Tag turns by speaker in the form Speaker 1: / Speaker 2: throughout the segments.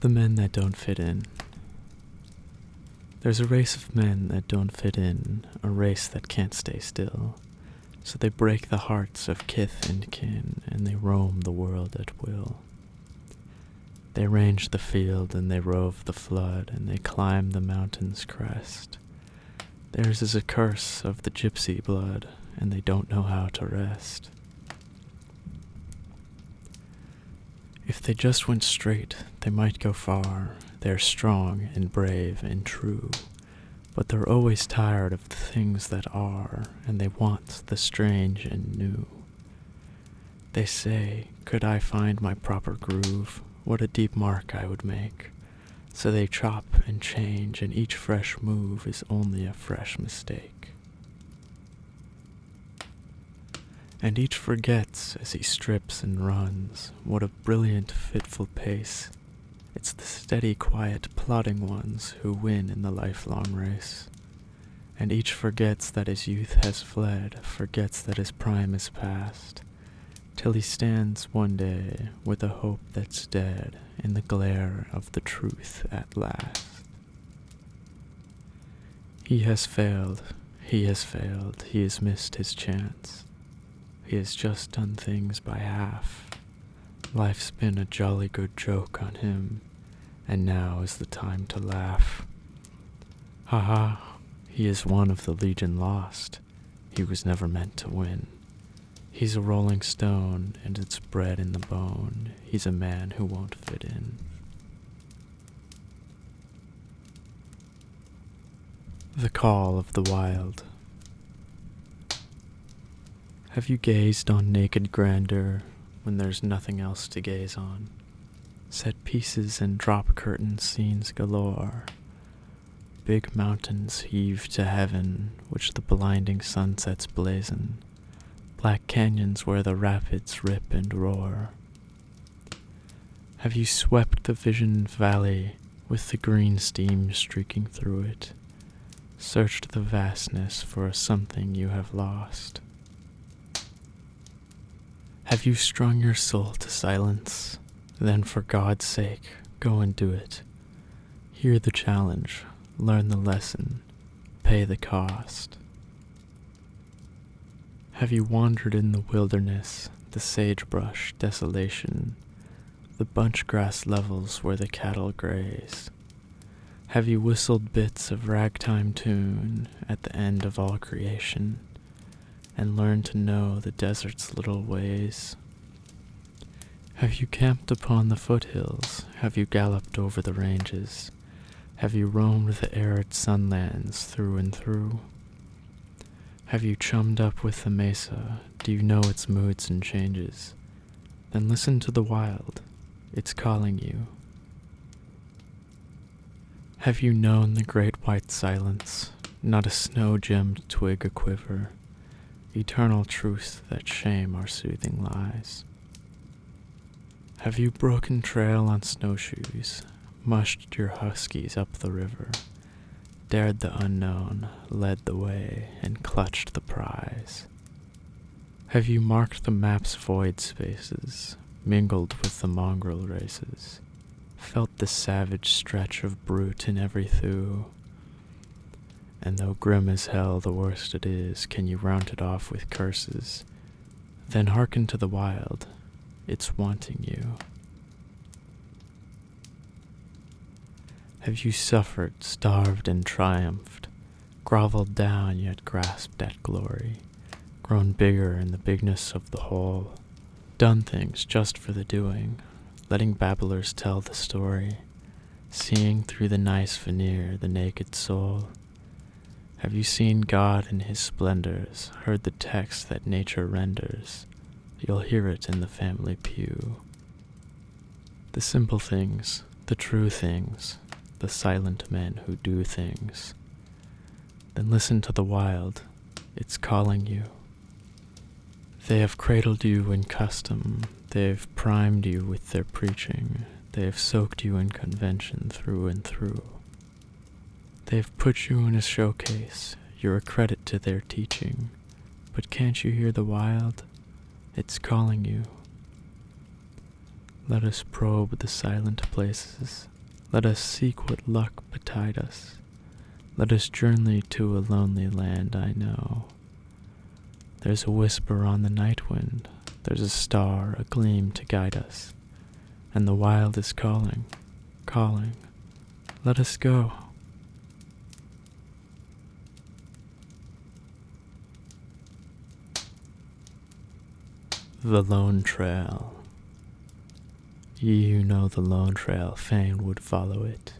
Speaker 1: The men that don't fit in. There's a race of men that don't fit in, a race that can't stay still. So they break the hearts of kith and kin, and they roam the world at will. They range the field, and they rove the flood, and they climb the mountain's crest. Theirs is a curse of the gypsy blood, and they don't know how to rest. If they just went straight, they might go far. They're strong and brave and true, but they're always tired of the things that are, and they want the strange and new. They say, could I find my proper groove, what a deep mark I would make. So they chop and change, and each fresh move is only a fresh mistake. And each forgets as he strips and runs, what a brilliant, fitful pace. It's the steady, quiet, plodding ones who win in the lifelong race. And each forgets that his youth has fled, forgets that his prime is past, till he stands one day with a hope that's dead in the glare of the truth at last. He has failed, he has failed, he has missed his chance. He has just done things by half. Life's been a jolly good joke on him, and now is the time to laugh. Ha ha, he is one of the legion lost. He was never meant to win. He's a rolling stone, and it's bred in the bone. He's a man who won't fit in. The Call of the Wild. Have you gazed on naked grandeur when there's nothing else to gaze on? Set pieces and drop curtain scenes galore. Big mountains heave to heaven, which the blinding sunsets blazon. Black canyons where the rapids rip and roar. Have you swept the visioned valley with the green steam streaking through it? Searched the vastness for a something you have lost? Have you strung your soul to silence? Then for God's sake, go and do it. Hear the challenge, learn the lesson, pay the cost. Have you wandered in the wilderness, the sagebrush desolation, the bunch grass levels where the cattle graze? Have you whistled bits of ragtime tune at the end of all creation, and learned to know the desert's little ways? Have you camped upon the foothills? Have you galloped over the ranges? Have you roamed the arid sunlands through and through? Have you chummed up with the mesa? Do you know its moods and changes? Then listen to the wild. It's calling you. Have you known the great white silence? Not a snow-gemmed twig aquiver. Eternal truth that shame our soothing lies. Have you broken trail on snowshoes, mushed your huskies up the river, dared the unknown, led the way, and clutched the prize? Have you marked the map's void spaces, mingled with the mongrel races, felt the savage stretch of brute in every thew? And though grim as hell the worst it is, can you round it off with curses? Then hearken to the wild, it's wanting you. Have you suffered, starved, and triumphed, groveled down yet grasped at glory, grown bigger in the bigness of the whole, done things just for the doing, letting babblers tell the story, seeing through the nice veneer the naked soul? Have you seen God in his splendors, heard the text that nature renders? You'll hear it in the family pew. The simple things, the true things, the silent men who do things. Then listen to the wild, it's calling you. They have cradled you in custom, they have primed you with their preaching, they have soaked you in convention through and through. They've put you in a showcase, you're a credit to their teaching, but can't you hear the wild? It's calling you. Let us probe the silent places, Let us seek what luck betide us. Let us journey to a lonely land I know. There's a whisper on the night wind, there's a star, a gleam to guide us, and the wild is calling, calling, let us go. The Lone Trail. Ye who know the lone trail fain would follow it,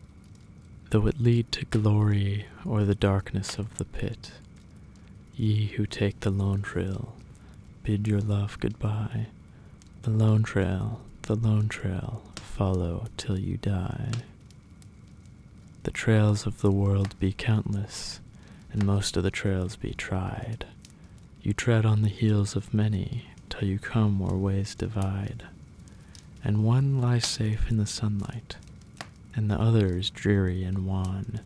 Speaker 1: though it lead to glory or the darkness of the pit. Ye who take the lone trail, bid your love goodbye. The lone trail, follow till you die. The trails of the world be countless, and most of the trails be tried. You tread on the heels of many, till you come where ways divide. And one lies safe in the sunlight, and the other is dreary and wan.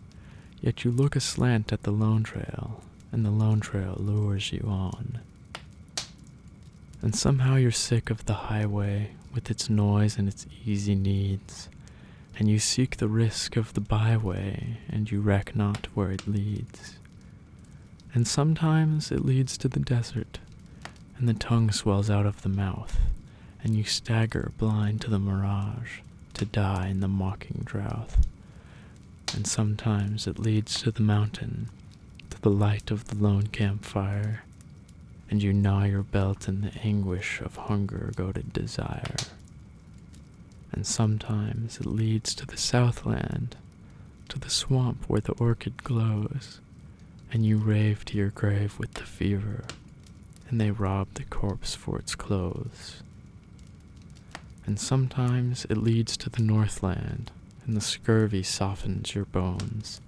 Speaker 1: Yet you look aslant at the lone trail, and the lone trail lures you on. And somehow you're sick of the highway, with its noise and its easy needs, and you seek the risk of the byway, and you reck not where it leads. And sometimes it leads to the desert, and the tongue swells out of the mouth, and you stagger blind to the mirage, to die in the mocking drouth. And sometimes it leads to the mountain, to the light of the lone campfire, and you gnaw your belt in the anguish of hunger-goaded desire. And sometimes it leads to the southland, to the swamp where the orchid glows, and you rave to your grave with the fever, and they rob the corpse for its clothes. And sometimes it leads to the northland, and the scurvy softens your bones,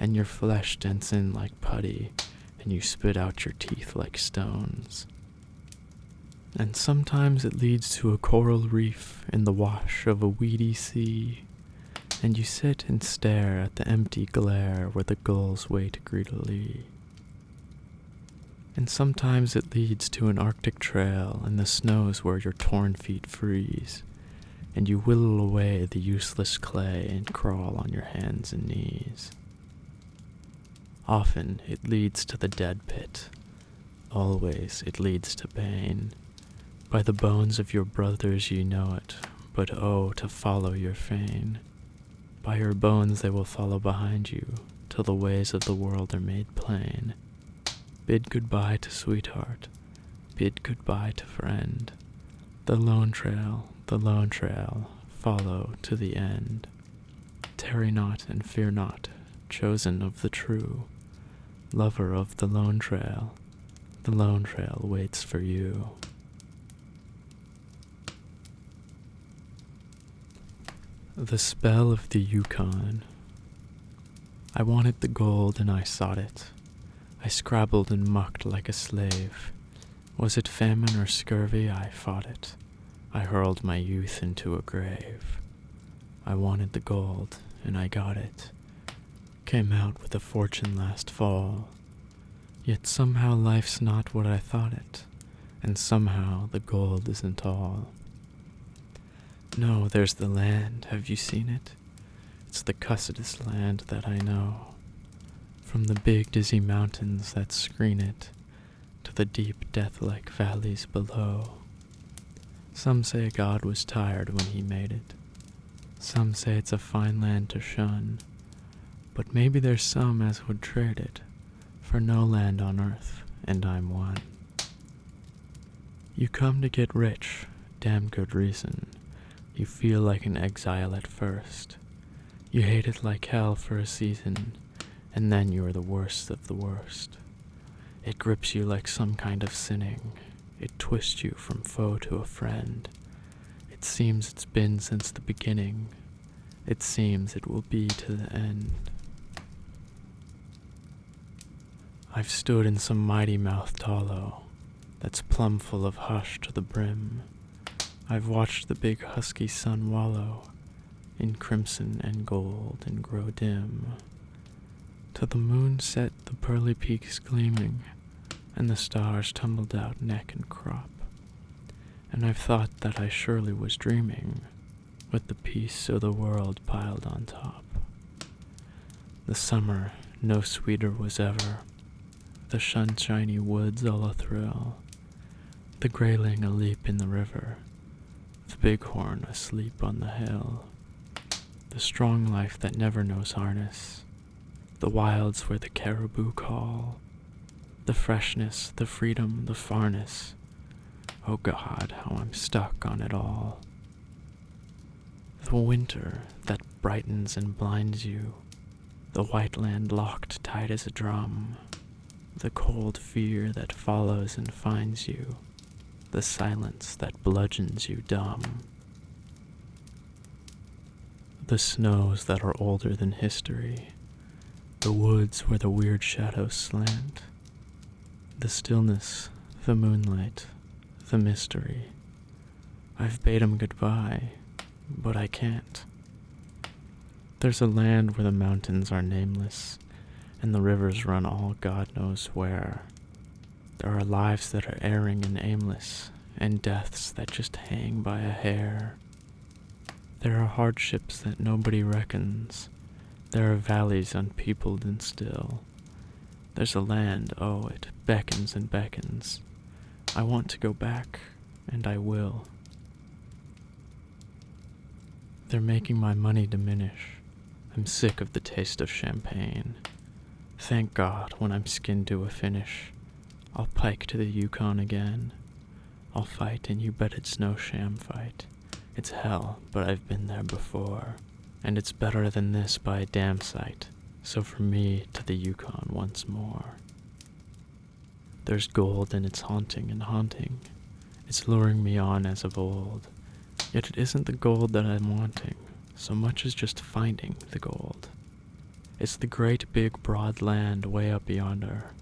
Speaker 1: and your flesh dents in like putty, and you spit out your teeth like stones. And sometimes it leads to a coral reef in the wash of a weedy sea, and you sit and stare at the empty glare where the gulls wait greedily. And sometimes it leads to an Arctic trail in the snows where your torn feet freeze, and you whittle away the useless clay and crawl on your hands and knees. Often it leads to the dead pit. Always it leads to pain. By the bones of your brothers ye know it, but oh, to follow your fane. By your bones they will follow behind you, till the ways of the world are made plain. Bid goodbye to sweetheart, bid goodbye to friend. The lone trail, follow to the end. Tarry not and fear not, chosen of the true. Lover of the lone trail waits for you. The Spell of the Yukon. I wanted the gold and I sought it. I scrabbled and mucked like a slave. Was it famine or scurvy? I fought it. I hurled my youth into a grave. I wanted the gold and I got it. Came out with a fortune last fall. Yet somehow life's not what I thought it, and somehow the gold isn't all. No, there's the land, have you seen it? It's the cussedest land that I know. From the big dizzy mountains that screen it, to the deep death-like valleys below. Some say God was tired when he made it. Some say it's a fine land to shun. But maybe there's some as would trade it for no land on earth, and I'm one. You come to get rich, damn good reason. You feel like an exile at first. You hate it like hell for a season, and then you are the worst of the worst. It grips you like some kind of sinning. It twists you from foe to a friend. It seems it's been since the beginning. It seems it will be to the end. I've stood in some mighty-mouthed hollow that's plumb full of hush to the brim. I've watched the big husky sun wallow in crimson and gold and grow dim, till the moon set the pearly peaks gleaming, and the stars tumbled out neck and crop. And I've thought that I surely was dreaming, with the peace of the world piled on top. The summer no sweeter was ever, the sunshiny woods all a-thrill, the grayling a-leap in the river, the bighorn asleep on the hill, the strong life that never knows harness, the wilds where the caribou call, the freshness, the freedom, the farness. Oh God, how I'm stuck on it all. The winter that brightens and blinds you, the white land locked tight as a drum, the cold fear that follows and finds you, the silence that bludgeons you dumb. The snows that are older than history, the woods where the weird shadows slant, the stillness, the moonlight, the mystery. I've bade 'em goodbye, but I can't. There's a land where the mountains are nameless, and the rivers run all God knows where. There are lives that are erring and aimless, and deaths that just hang by a hair. There are hardships that nobody reckons. There are valleys unpeopled and still. There's a land, oh, it beckons and beckons. I want to go back, and I will. They're making my money diminish. I'm sick of the taste of champagne. Thank God, when I'm skinned to a finish, I'll pike to the Yukon again. I'll fight, and you bet it's no sham fight. It's hell, but I've been there before, and it's better than this by a damn sight. So for me, to the Yukon once more. There's gold, and it's haunting and haunting. It's luring me on as of old. Yet it isn't the gold that I'm wanting, so much as just finding the gold. It's the great big broad land way up yonder.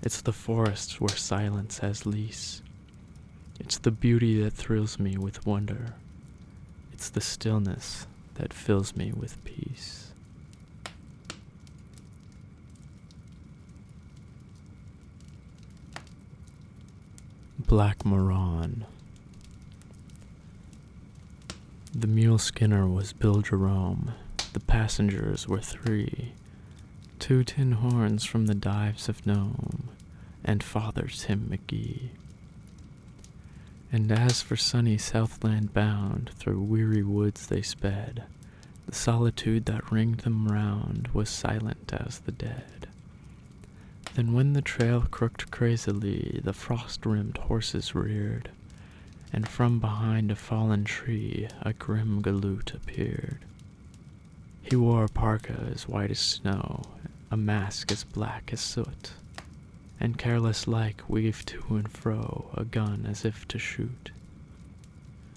Speaker 1: It's the forests where silence has lease. It's the beauty that thrills me with wonder. It's the stillness that fills me with peace. Black Moran. The mule skinner was Bill Jerome. The passengers were 3. 2 tin horns from the dives of Nome, and Father Tim McGee. And as for sunny Southland bound, through weary woods they sped. The solitude that ringed them round was silent as the dead. Then when the trail crooked crazily, the frost-rimmed horses reared, and from behind a fallen tree a grim galoot appeared. He wore a parka as white as snow, a mask as black as soot, and careless-like weaved to and fro a gun as if to shoot.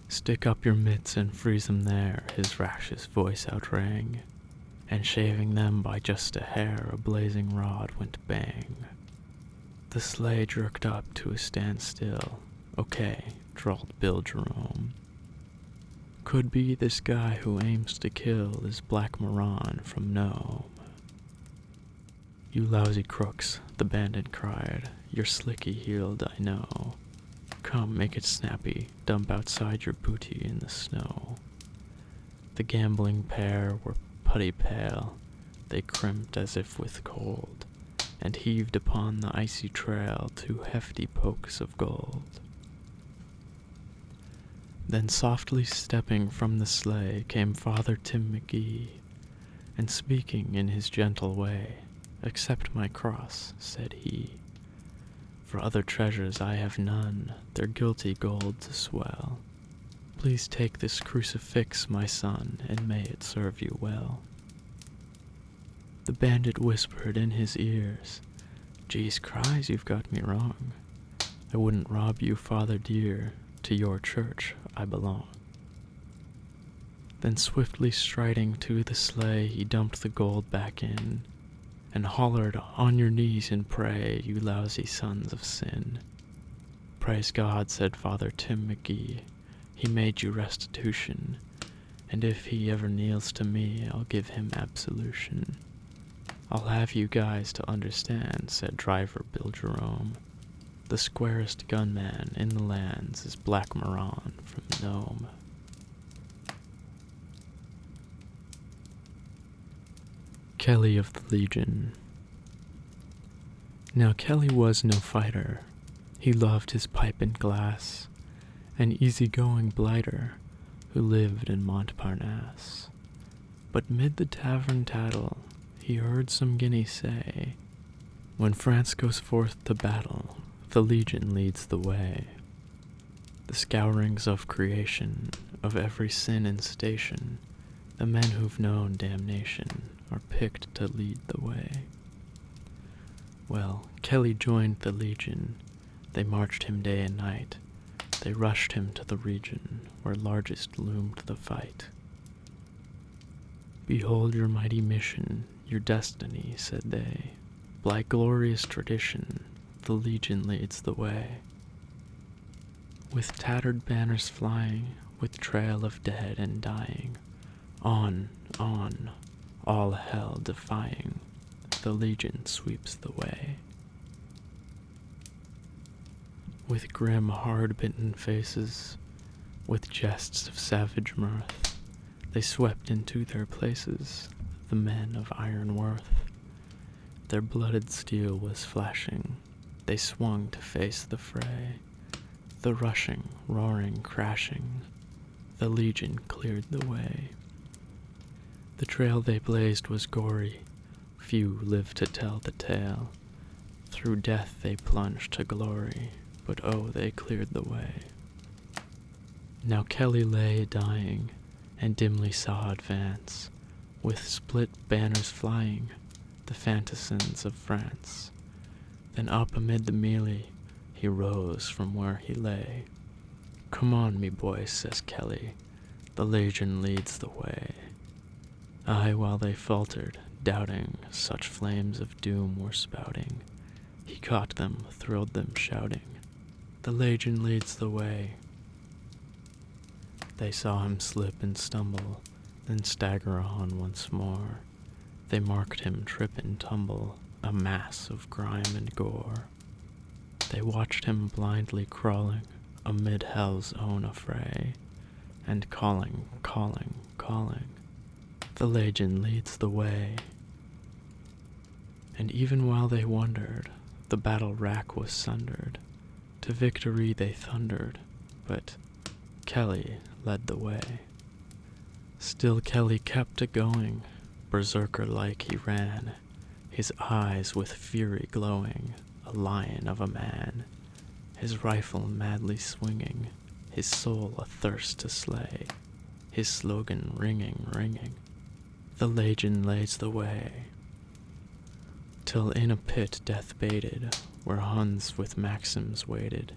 Speaker 1: "Stick up your mitts and freeze 'em there," his rashest voice outrang, and shaving them by just a hair, a blazing rod went bang. The sleigh jerked up to a standstill. "Okay," drawled Bill Jerome. "Could be this guy who aims to kill is Black Moran from Nome." "You lousy crooks," the bandit cried, "you're slicky-heeled, I know. Come, make it snappy, dump outside your booty in the snow." The gambling pair were putty pale, they crimped as if with cold, and heaved upon the icy trail 2 hefty pokes of gold. Then softly stepping from the sleigh came Father Tim McGee, and speaking in his gentle way, "Accept my cross," said he. "For other treasures I have none, their guilty gold to swell. Please take this crucifix, my son, and may it serve you well." The bandit whispered in his ears, "Geez cries, you've got me wrong. I wouldn't rob you, Father dear, to your church I belong." Then swiftly striding to the sleigh, he dumped the gold back in, and hollered, "On your knees and pray, you lousy sons of sin." "Praise God," said Father Tim McGee, "he made you restitution, and if he ever kneels to me, I'll give him absolution." "I'll have you guys to understand," said Driver Bill Jerome, "the squarest gunman in the lands is Black Moran from Nome." Kelly of the Legion. Now Kelly was no fighter. He loved his pipe and glass, an easy-going blighter who lived in Montparnasse. But mid the tavern tattle he heard some guineas say, when France goes forth to battle, the Legion leads the way. The scourings of creation, of every sin and station, the men who've known damnation are picked to lead the way. Well, Kelly joined the Legion. They marched him day and night. They rushed him to the region where largest loomed the fight. Behold your mighty mission, your destiny, said they. By glorious tradition, the Legion leads the way. With tattered banners flying, with trail of dead and dying, on, all hell defying, the Legion sweeps the way. With grim, hard-bitten faces, with jests of savage mirth, they swept into their places, the men of iron worth. Their blooded steel was flashing, they swung to face the fray. The rushing, roaring, crashing, the Legion cleared the way. The trail they blazed was gory, few lived to tell the tale. Through death they plunged to glory, but oh, they cleared the way. Now Kelly lay dying, and dimly saw advance, with split banners flying, the fantassins of France. Then up amid the melee, he rose from where he lay. Come on, me boy, says Kelly, the Legion leads the way. Aye, while they faltered, doubting, such flames of doom were spouting, he caught them, thrilled them, shouting, the Legion leads the way. They saw him slip and stumble, then stagger on once more. They marked him trip and tumble, a mass of grime and gore. They watched him blindly crawling amid hell's own affray, and calling, the Legion leads the way. And even while they wondered, the battle rack was sundered. To victory they thundered, but Kelly led the way. Still Kelly kept a-going, berserker-like he ran, his eyes with fury glowing, a lion of a man, his rifle madly swinging, his soul athirst to slay, his slogan ringing, the Legion lays the way. Till in a pit death baited, where Huns with Maxims waited,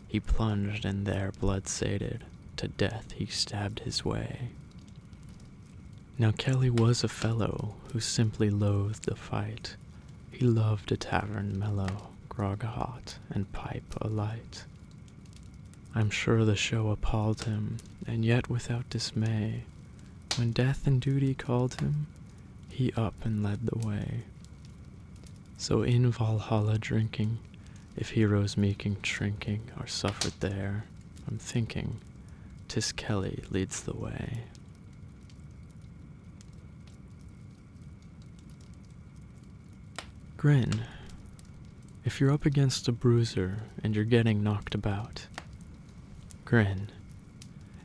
Speaker 1: he plunged and there blood sated, to death he stabbed his way. Now Kelly was a fellow who simply loathed a fight. He loved a tavern mellow, grog hot, and pipe alight. I'm sure the show appalled him, and yet without dismay, when death and duty called him, he up and led the way. So in Valhalla drinking, if heroes meeking, shrinking, are suffered there, I'm thinking, 'tis Kelly leads the way. Grin. If you're up against a bruiser and you're getting knocked about, grin.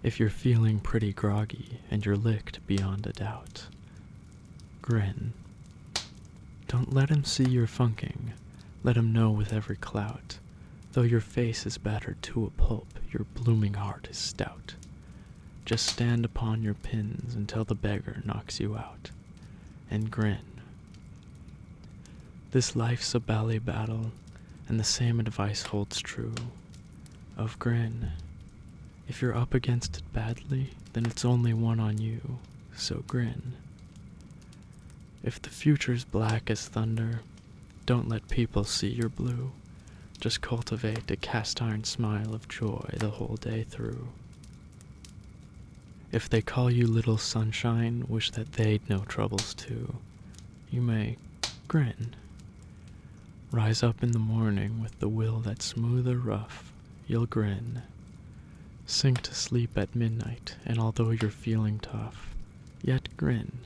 Speaker 1: If you're feeling pretty groggy and you're licked beyond a doubt, grin. Don't let him see you're funking, let him know with every clout, though your face is battered to a pulp, your blooming heart is stout. Just stand upon your pins until the beggar knocks you out, and grin. This life's a bally battle, and the same advice holds true, of grin. If you're up against it badly, then it's only one on you, so grin. If the future's black as thunder, don't let people see you're blue. Just cultivate a cast-iron smile of joy the whole day through. If they call you Little Sunshine, wish that they'd no troubles too. You may grin. Rise up in the morning with the will that's smooth or rough, you'll grin. Sink to sleep at midnight, and although you're feeling tough, yet grin.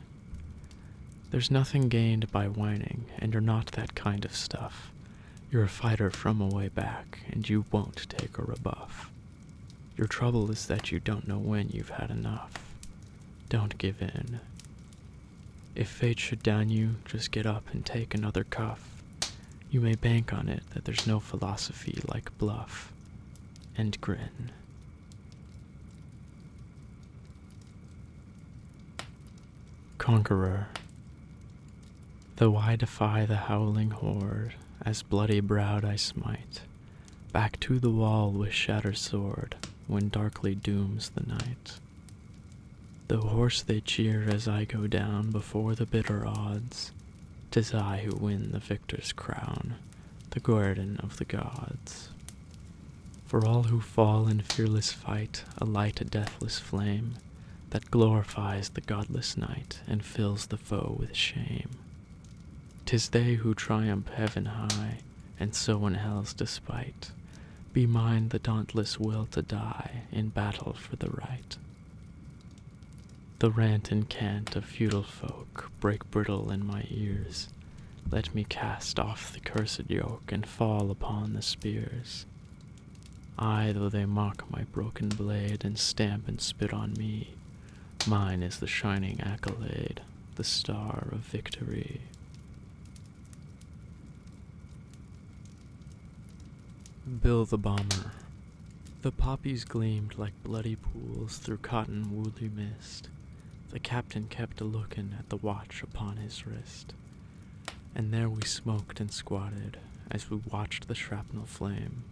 Speaker 1: There's nothing gained by whining, and you're not that kind of stuff. You're a fighter from a way back, and you won't take a rebuff. Your trouble is that you don't know when you've had enough. Don't give in. If fate should down you, just get up and take another cuff. You may bank on it that there's no philosophy like bluff. And Grin. Conqueror. Though I defy the howling horde, as bloody-browed I smite, back to the wall with shattered sword, when darkly dooms the night. Though hoarse they cheer as I go down before the bitter odds, 'tis I who win the victor's crown, the guerdon of the gods. For all who fall in fearless fight, alight a deathless flame, that glorifies the godless night, and fills the foe with shame. 'Tis they who triumph heaven high, and so in hell's despite, be mine the dauntless will to die, in battle for the right. The rant and cant of feudal folk break brittle in my ears. Let me cast off the cursed yoke, and fall upon the spears. Aye, though they mock my broken blade, and stamp and spit on me, mine is the shining accolade, the star of victory. Bill the Bomber. The poppies gleamed like bloody pools through cotton woolly mist. The captain kept a-lookin' at the watch upon his wrist. And there we smoked and squatted, as we watched the shrapnel flame.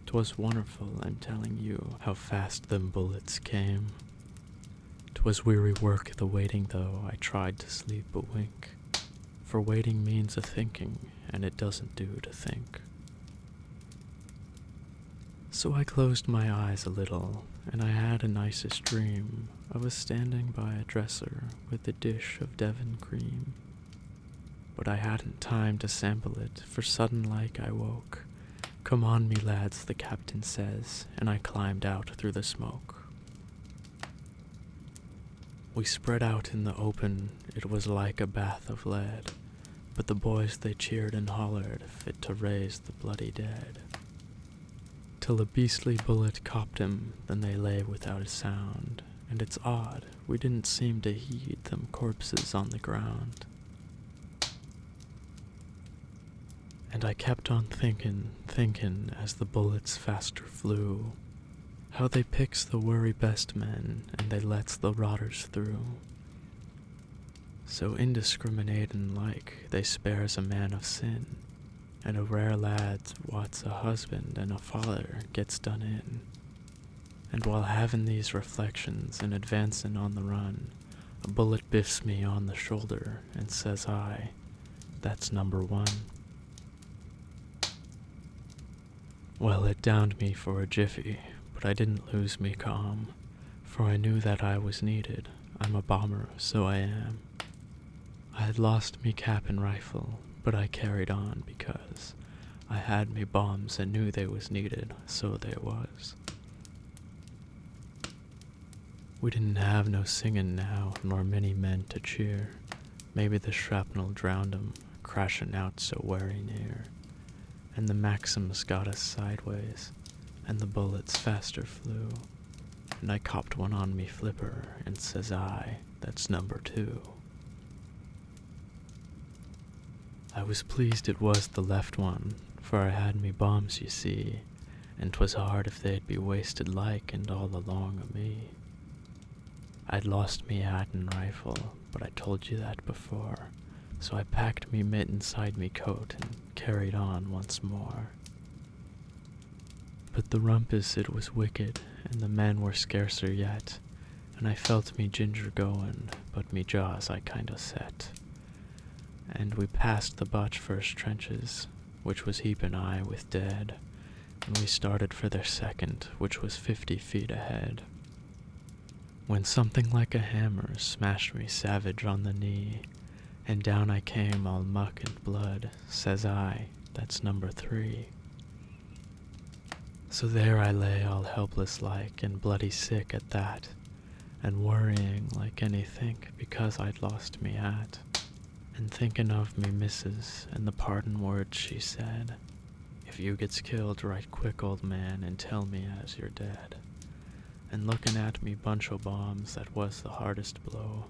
Speaker 1: 'Twas wonderful, I'm telling you, how fast them bullets came. 'Twas weary work the waiting, though I tried to sleep a wink. For waiting means a thinking, and it doesn't do to think. So I closed my eyes a little, and I had a nicest dream of us standing by a dresser with a dish of Devon cream. But I hadn't time to sample it, for sudden like I woke. "Come on me lads," the captain says, and I climbed out through the smoke. We spread out in the open, it was like a bath of lead, but the boys they cheered and hollered, fit to raise the bloody dead. Till a beastly bullet copped him, then they lay without a sound, and it's odd, we didn't seem to heed them corpses on the ground. And I kept on thinkin', as the bullets faster flew, how they picks the worry best men, and they lets the rotters through. So indiscriminatin' like, they spares a man of sin, and a rare lad's what's a husband and a father gets done in. And while havin' these reflections and advancin' on the run, a bullet biffs me on the shoulder, and says I, "That's number 1." Well, it downed me for a jiffy, but I didn't lose me calm, for I knew that I was needed. I'm a bomber, so I am. I had lost me cap and rifle, but I carried on because I had me bombs and knew they was needed, so they was. We didn't have no singin' now, nor many men to cheer. Maybe the shrapnel drowned 'em, crashin' out so wery near. And the Maxims got us sideways, and the bullets faster flew. And I copped one on me flipper, and says I, "That's number 2." I was pleased it was the left one, for I had me bombs, you see, and 'twas hard if they'd be wasted like and all along o' me. I'd lost me hat and rifle, but I told you that before, so I packed me mitt inside me coat and carried on once more. But the rumpus it was wicked, and the men were scarcer yet, and I felt me ginger goin', but me jaws I kinda set. And we passed the botch first trenches, which was heapin' high with dead, and we started for their second, which was 50 feet ahead. When something like a hammer smashed me savage on the knee, and down I came all muck and blood, says I, "That's number 3." So there I lay all helpless like, and bloody sick at that, and worrying like anythink because I'd lost me hat. And thinking of me missus and the parting words she said, "If you gets killed, write quick, old man, and tell me as you're dead." And looking at me bunch o' bombs, that was the hardest blow,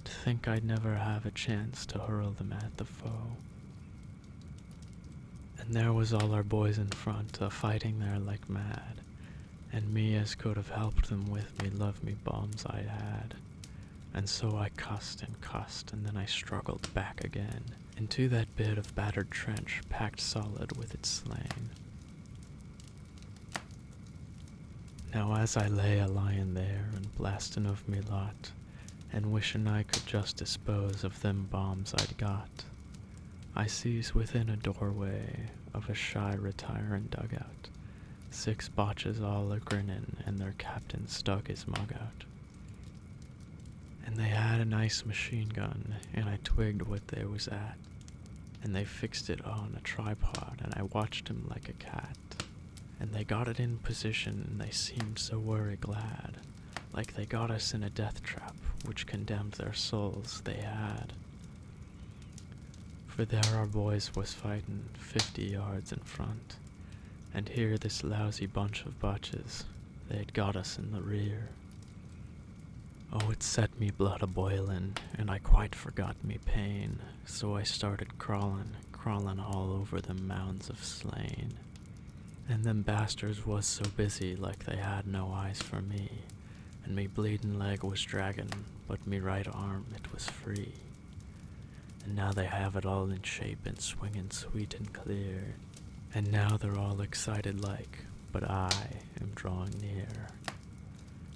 Speaker 1: to think I'd never have a chance to hurl them at the foe. And there was all our boys in front, a-fighting there like mad, and me as could have helped them with me love me bombs I'd had. And so I cussed, and then I struggled back again, into that bit of battered trench packed solid with its slain. Now as I lay a-lying there, and blasting of me lot, and wishing I could just dispose of them bombs I'd got, I sees within a doorway of a shy retiring dugout 6 botches all a-grinning, and their captain stuck his mug out. And they had a nice machine gun, and I twigged what they was at, and they fixed it on a tripod, and I watched him like a cat. And they got it in position, and they seemed so very glad, like they got us in a death trap, which condemned their souls they had. For there our boys was fighting 50 yards in front, and here this lousy bunch of botches, they'd got us in the rear. Oh, it set me blood a-boiling, and I quite forgot me pain, so I started crawling all over them mounds of slain. And them bastards was so busy like they had no eyes for me, and me bleeding leg was dragging, but me right arm it was free. And now they have it all in shape and swinging sweet and clear, and now they're all excited like, but I am drawing near.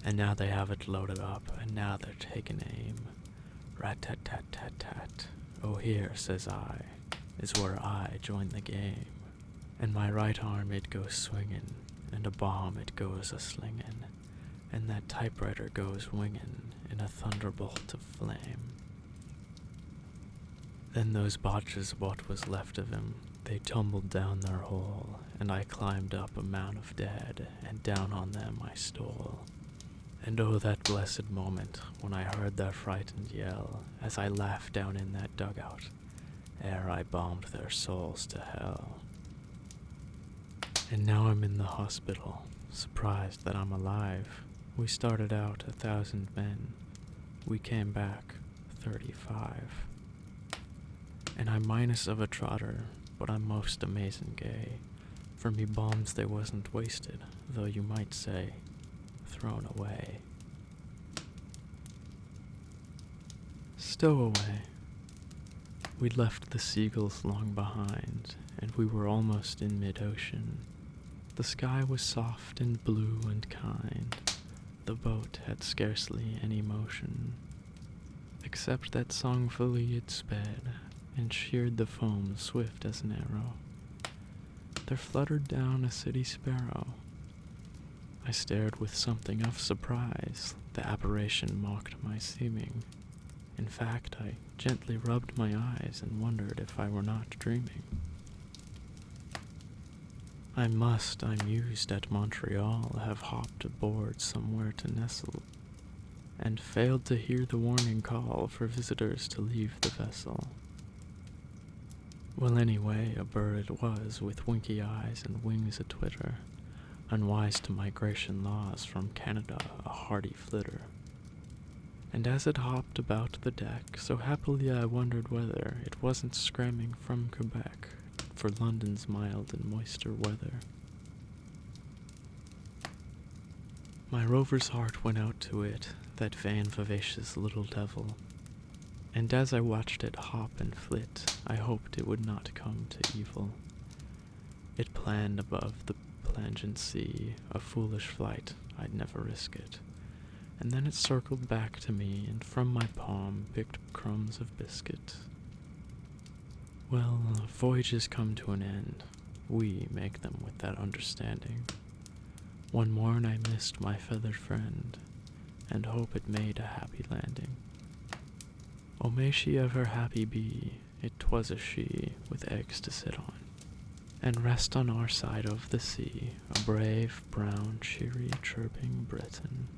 Speaker 1: And now they have it loaded up, and now they're taking aim. Rat-tat-tat-tat-tat. Oh, here, says I, is where I join the game. And my right arm it goes swinging, and a bomb it goes a-slinging, and that typewriter goes winging in a thunderbolt of flame. Then those botches, what was left of him, they tumbled down their hole, and I climbed up a mound of dead, and down on them I stole. And oh, that blessed moment when I heard their frightened yell, as I laughed down in that dugout, ere I bombed their souls to hell. And now I'm in the hospital, surprised that I'm alive. We started out 1,000 men, we came back 35. And I'm minus of a trotter, but I'm most amazing gay. For me bombs they wasn't wasted, though you might say, thrown away. Stowaway. We'd left the seagulls long behind, and we were almost in mid-ocean. The sky was soft and blue and kind. The boat had scarcely any motion, except that songfully it sped, and sheared the foam swift as an arrow. There fluttered down a city sparrow. I stared with something of surprise. The apparition mocked my seeming. In fact, I gently rubbed my eyes and wondered if I were not dreaming. I mused at Montreal, have hopped aboard somewhere to nestle, and failed to hear the warning call for visitors to leave the vessel. Well, anyway, a bird it was, with winky eyes and wings a-twitter, unwise to migration laws from Canada, a hardy flitter. And as it hopped about the deck, so happily I wondered whether it wasn't scramming from Quebec for London's mild and moister weather. My rover's heart went out to it, that vain vivacious little devil, and as I watched it hop and flit, I hoped it would not come to evil. It planned above the plangent sea, a foolish flight, I'd never risk it. And then it circled back to me, and from my palm picked crumbs of biscuit. Well, voyages come to an end. We make them with that understanding. One morn I missed my feathered friend, and hope it made a happy landing. Oh, may she ever happy be, it 'twas a she with eggs to sit on, and rest on our side of the sea, a brave, brown, cheery, chirping Briton.